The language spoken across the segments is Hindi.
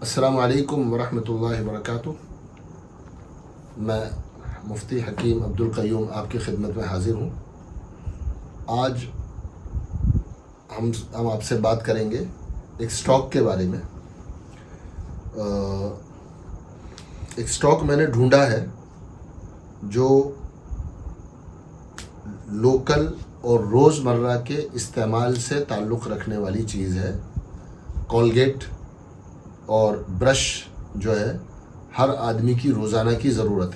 अस्सलामु अलैकुम वरहमतुल्लाहि वबरकातुह। मैं मुफ्ती हकीम अब्दुल क़य्यूम आपकी खिदमत में हाज़िर हूँ। आज हम आपसे बात करेंगे एक स्टॉक के बारे में। एक स्टॉक मैंने ढूंढा है जो लोकल और रोज़मर्रा के इस्तेमाल से ताल्लुक़ रखने वाली चीज़ है। कोलगेट और ब्रश जो है हर आदमी की रोज़ाना की ज़रूरत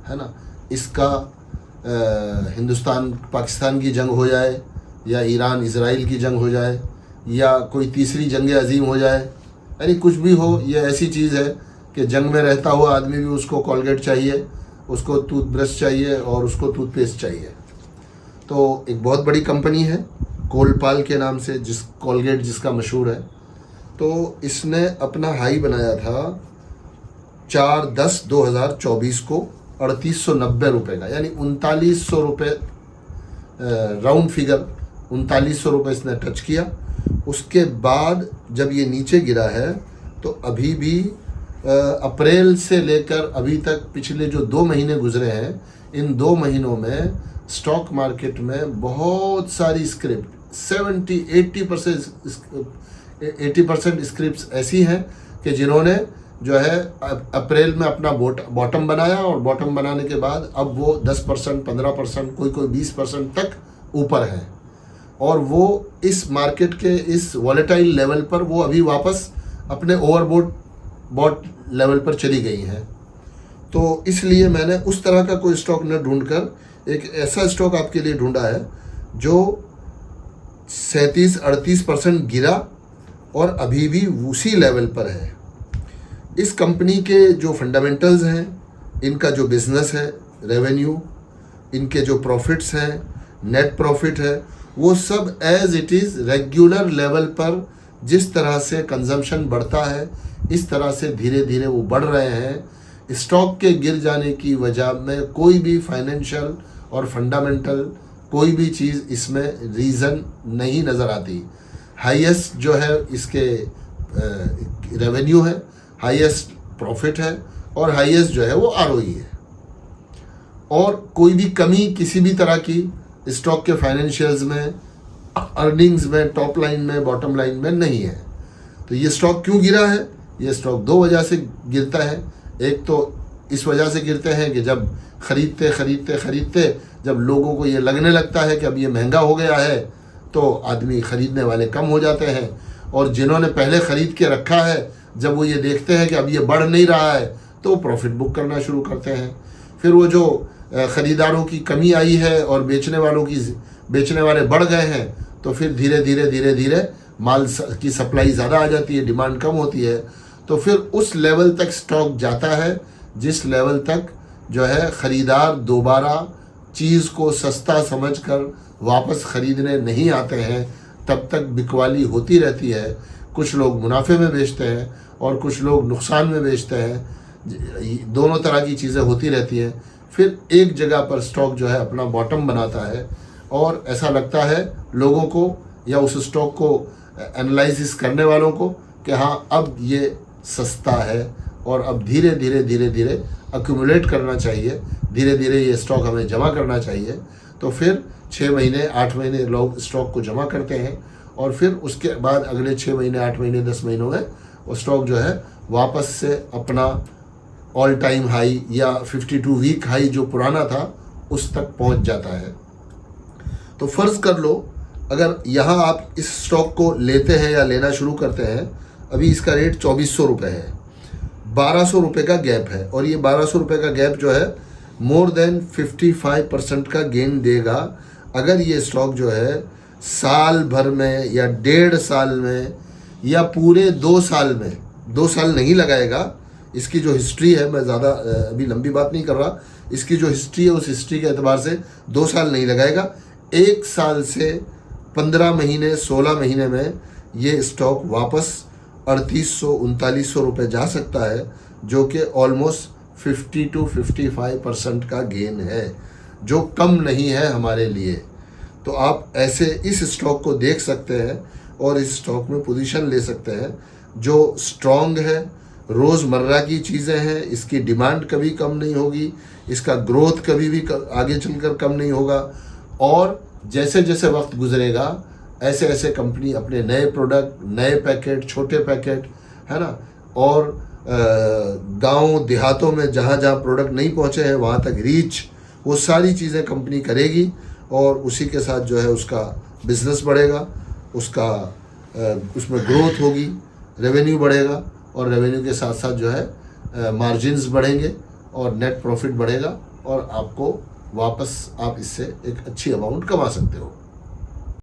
है ना। इसका हिंदुस्तान पाकिस्तान की जंग हो जाए या ईरान इज़राइल की जंग हो जाए या कोई तीसरी जंग अज़ीम हो जाए, यानी कुछ भी हो, ये ऐसी चीज़ है कि जंग में रहता हुआ आदमी भी उसको कोलगेट चाहिए, उसको टूथब्रश चाहिए और उसको टूथपेस्ट चाहिए। तो एक बहुत बड़ी कंपनी है कोलपाल के नाम से, कोलगेट जिसका मशहूर है। तो इसने अपना हाई बनाया था 4/10/2024 को 3890 रुपये का, यानी 3900 रुपये, राउंड फिगर 3900 रुपये इसने टच किया। उसके बाद जब ये नीचे गिरा है तो अभी भी अप्रैल से लेकर अभी तक पिछले जो 2 महीने गुजरे हैं, इन 2 महीनों में स्टॉक मार्केट में बहुत सारी स्क्रिप्ट 80% स्क्रिप्ट्स ऐसी हैं कि जिन्होंने जो है अप्रैल में अपना बॉटम बनाया और बॉटम बनाने के बाद अब वो 10%, 15%, कोई 20% तक ऊपर है और वो इस मार्केट के इस वॉलेटाइल लेवल पर वो अभी वापस अपने ओवरबॉट लेवल पर चली गई हैं। तो इसलिए मैंने उस तरह का कोई स्टॉक न ढूंढकर एक ऐसा स्टॉक आपके लिए ढूंढा है जो 37-38% गिरा और अभी भी उसी लेवल पर है। इस कंपनी के जो फंडामेंटल्स हैं, इनका जो बिज़नेस है, रेवेन्यू, इनके जो प्रॉफिट्स हैं, नेट प्रॉफिट है, वो सब as it is regular level पर जिस तरह से कंजम्पशन बढ़ता है इस तरह से धीरे धीरे वो बढ़ रहे हैं। स्टॉक के गिर जाने की वजह में कोई भी फाइनेंशियल और फंडामेंटल कोई भी चीज़ इसमें रीज़न नहीं नज़र आती। हाईएस्ट जो है इसके रेवेन्यू है, हाईएस्ट प्रॉफिट है और हाईएस्ट जो है वो आरओई है, और कोई भी कमी किसी भी तरह की स्टॉक के फाइनेंशियल्स में, अर्निंग्स में, टॉप लाइन में, बॉटम लाइन में नहीं है। तो ये स्टॉक क्यों गिरा है? ये स्टॉक 2 वजह से गिरता है। एक तो इस वजह से गिरते हैं कि जब खरीदते जब लोगों को ये लगने लगता है कि अब ये महंगा हो गया है तो आदमी ख़रीदने वाले कम हो जाते हैं, और जिन्होंने पहले ख़रीद के रखा है जब वो ये देखते हैं कि अब ये बढ़ नहीं रहा है तो वो प्रॉफिट बुक करना शुरू करते हैं। फिर वो जो ख़रीदारों की कमी आई है और बेचने वाले बढ़ गए हैं तो फिर धीरे धीरे माल की सप्लाई ज़्यादा आ जाती है, डिमांड कम होती है। तो फिर उस लेवल तक स्टॉक जाता है जिस लेवल तक जो है ख़रीदार दोबारा चीज़ को सस्ता समझकर वापस ख़रीदने नहीं आते हैं, तब तक बिकवाली होती रहती है। कुछ लोग मुनाफे में बेचते हैं और कुछ लोग नुकसान में बेचते हैं, दोनों तरह की चीज़ें होती रहती हैं। फिर एक जगह पर स्टॉक जो है अपना बॉटम बनाता है और ऐसा लगता है लोगों को या उस स्टॉक को एनालिसिस करने वालों को कि हाँ अब ये सस्ता है और अब धीरे धीरे एक्यूमुलेट करना चाहिए, धीरे धीरे ये स्टॉक हमें जमा करना चाहिए। तो फिर 6 महीने 8 महीने लोग स्टॉक को जमा करते हैं और फिर उसके बाद अगले 6 महीने 8 महीने 10 महीनों में वो स्टॉक जो है वापस से अपना ऑल टाइम हाई या 52 वीक हाई जो पुराना था उस तक पहुंच जाता है। तो फ़र्ज़ कर लो अगर यहाँ आप इस स्टॉक को लेते हैं या लेना शुरू करते हैं, अभी इसका रेट 2400 रुपये है, 1200 रुपये का गैप है, और ये 1200 रुपये का गैप जो है मोर देन 55% का गेन देगा अगर ये स्टॉक जो है साल भर में या 1.5 साल में या पूरे 2 साल में, 2 साल नहीं लगाएगा। इसकी जो हिस्ट्री है, मैं ज़्यादा अभी लंबी बात नहीं कर रहा, इसकी जो हिस्ट्री है उस हिस्ट्री के एतबार से 2 साल नहीं लगाएगा, 1 साल से 15 महीने 16 महीने में ये स्टॉक वापस 3800-3900 रुपये जा सकता है, जो कि ऑलमोस्ट 50-55% का गेन है, जो कम नहीं है हमारे लिए। तो आप ऐसे इस स्टॉक को देख सकते हैं और इस स्टॉक में पोजीशन ले सकते हैं। जो स्ट्रॉन्ग है, रोज़मर्रा की चीज़ें हैं, इसकी डिमांड कभी कम नहीं होगी, इसका ग्रोथ कभी भी आगे चलकर कम नहीं होगा। और जैसे जैसे वक्त गुजरेगा ऐसे ऐसे कंपनी अपने नए प्रोडक्ट, नए पैकेट, छोटे पैकेट, है ना, और गांव देहातों में जहाँ जहाँ प्रोडक्ट नहीं पहुँचे हैं वहाँ तक रीच, वो सारी चीज़ें कंपनी करेगी और उसी के साथ जो है उसका बिजनेस बढ़ेगा, उसका उसमें ग्रोथ होगी, रेवेन्यू बढ़ेगा और रेवेन्यू के साथ साथ जो है मार्जिन्स बढ़ेंगे और नेट प्रॉफिट बढ़ेगा और आपको वापस आप इससे एक अच्छी अमाउंट कमा सकते हो।